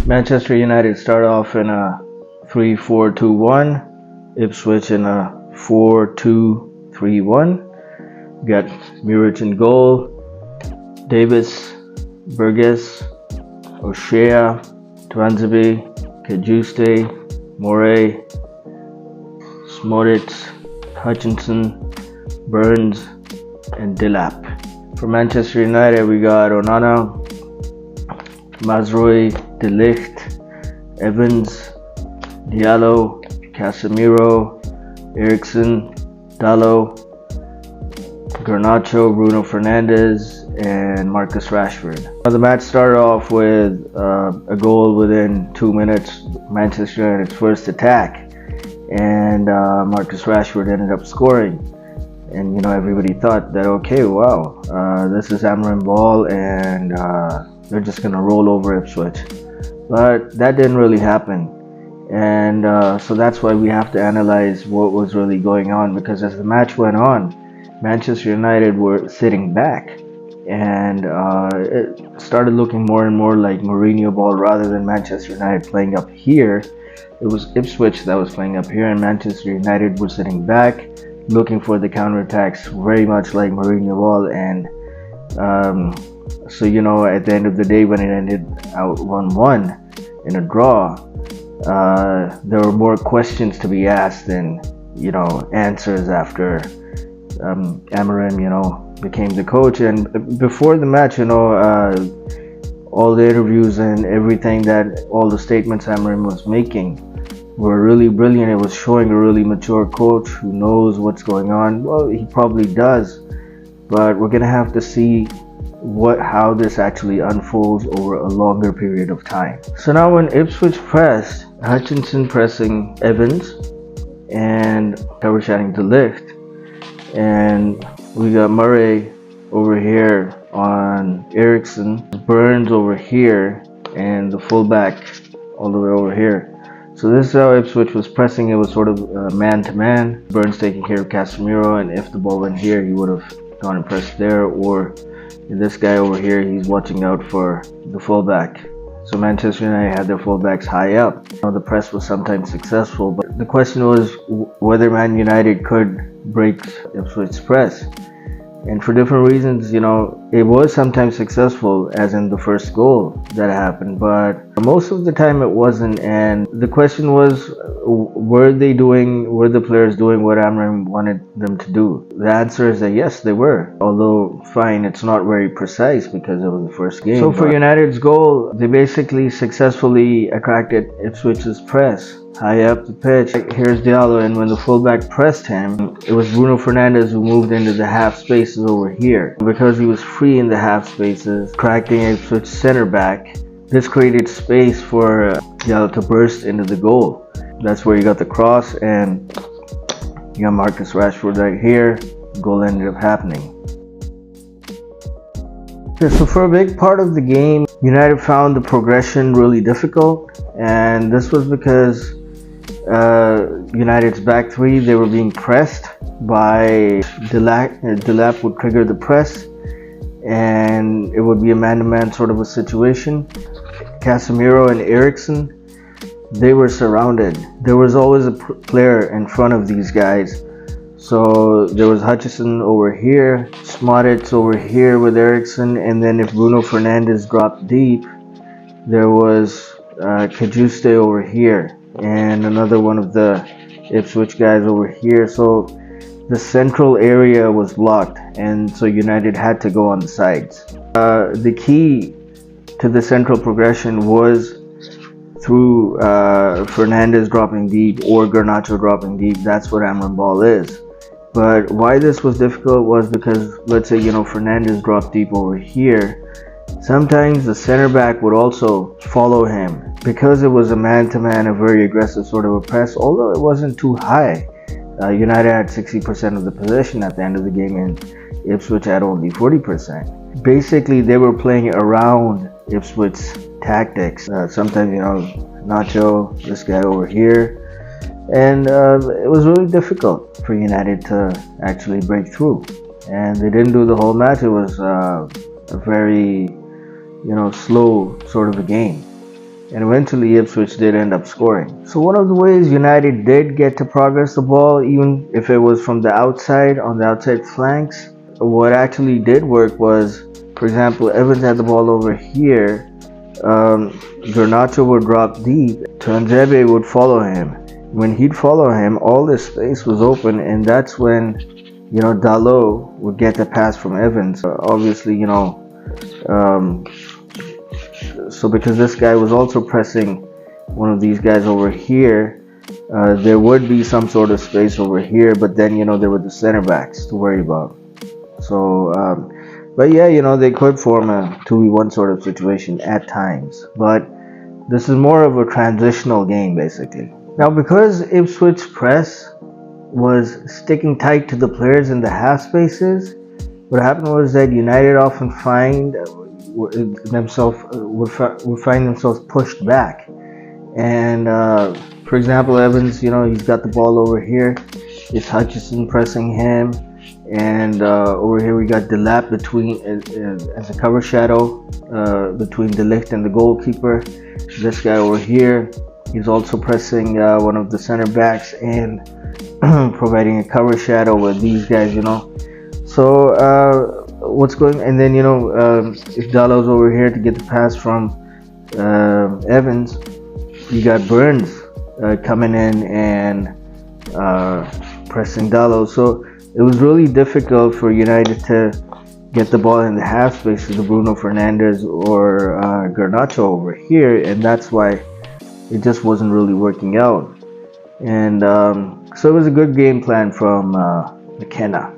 Manchester United start off in a 3-4-2-1, Ipswich in a 4-2-3-1. Got Muric in goal, Davis, Burgess, O'Shea, Tuanzebe, Kajuste, Moray, Smolitz, Hutchinson, Burns, and Delap. For Manchester United, we got Onana, Mazraoui, De Ligt, Evans, Diallo, Casemiro, Eriksen, Dalot, Garnacho, Bruno Fernandes, and Marcus Rashford. The match started off with a goal within 2 minutes, Manchester United's first attack, and Marcus Rashford ended up scoring. And everybody thought that, okay, wow, this is Amorim ball, and they're just gonna roll over Ipswich. But that didn't really happen, and so that's why we have to analyze what was really going on, because as the match went on, Manchester United were sitting back, and it started looking more and more like Mourinho ball rather than Manchester United playing up here. It was Ipswich that was playing up here, and Manchester United were sitting back, looking for the counterattacks, very much like Mourinho ball. And so at the end of the day, when it ended out 1-1 in a draw, there were more questions to be asked than answers after Amorim became the coach. And before the match, all the interviews and everything, that all the statements Amorim was making were really brilliant. It was showing a really mature coach who knows what's going on. Well, he probably does, but we're gonna have to see how this actually unfolds over a longer period of time. So now when Ipswich pressed, Hutchinson pressing Evans and overshadowing De Ligt, and we got Murray over here on Eriksen, Burns over here, and the fullback all the way over here. So this is how Ipswich was pressing. It was sort of man-to-man. Burns taking care of Casemiro, and if the ball went here, he would have gone and pressed there. Or this guy over here, he's watching out for the fullback. So Manchester United had their fullbacks high up. The press was sometimes successful, but the question was whether Man United could break Ipswich's press. And for different reasons, it was sometimes successful, as in the first goal that happened, but most of the time it wasn't. And the question was, were the players doing what Amorim wanted them to do? The answer is that yes, they were. Although, fine, it's not very precise because it was the first game. So for United's goal, they basically successfully attracted Ipswich's press high up the pitch. Here's Diallo, and when the fullback pressed him, it was Bruno Fernandes who moved into the half spaces over here. Because he was free in the half spaces, attracting Ipswich center back, this created space for Diallo to burst into the goal. That's where you got the cross, and you got Marcus Rashford right here. The goal ended up happening. Okay, so for a big part of the game, United found the progression really difficult, and this was because United's back three, they were being pressed by Delap would trigger the press, and it would be a man-to-man sort of a situation. Casemiro and Eriksen, they were surrounded. There was always a player in front of these guys. So there was Hutchinson over here, Smolitz over here with Eriksen, and then if Bruno Fernandes dropped deep, there was Kajuste over here, and another one of the Ipswich guys over here. So the central area was blocked, and so United had to go on the sides. The key to the central progression was through Fernandes dropping deep or Garnacho dropping deep. That's what Amorim ball is. But why this was difficult was because, let's say, Fernandes dropped deep over here. Sometimes the center back would also follow him because it was a man-to-man, a very aggressive sort of a press, although it wasn't too high. United had 60% of the possession at the end of the game, and Ipswich had only 40%. Basically, they were playing around Ipswich's tactics. Sometimes, Nacho, this guy over here, and it was really difficult for United to actually break through. And they didn't do the whole match. It was a very slow sort of a game. and eventually Ipswich did end up scoring. So one of the ways United did get to progress the ball, even if it was from the outside, on the outside flanks, what actually did work was, for example, Evans had the ball over here, Garnacho would drop deep, Tuanzebe would follow him. When he'd follow him, all this space was open, and that's when, Dalot would get the pass from Evans. Obviously, so because this guy was also pressing one of these guys over here, there would be some sort of space over here, but then, there were the center backs to worry about. So, but yeah, they could form a 2v1 sort of situation at times. But this is more of a transitional game, basically. Now, because Ipswich press was sticking tight to the players in the half spaces, what happened was that United often find themselves would find themselves pushed back. And for example, Evans, he's got the ball over here. It's Hutchison pressing him. And over here we got Delap between as a cover shadow between De Ligt and the goalkeeper. This guy over here, he's also pressing one of the center backs and providing a cover shadow with these guys, So what's going, and then if Dalot's over here to get the pass from Evans, you got Burns coming in and pressing Dalot. So it was really difficult for United to get the ball in the half spaces to Bruno Fernandes or Garnacho over here, and that's why it just wasn't really working out. And so it was a good game plan from McKenna.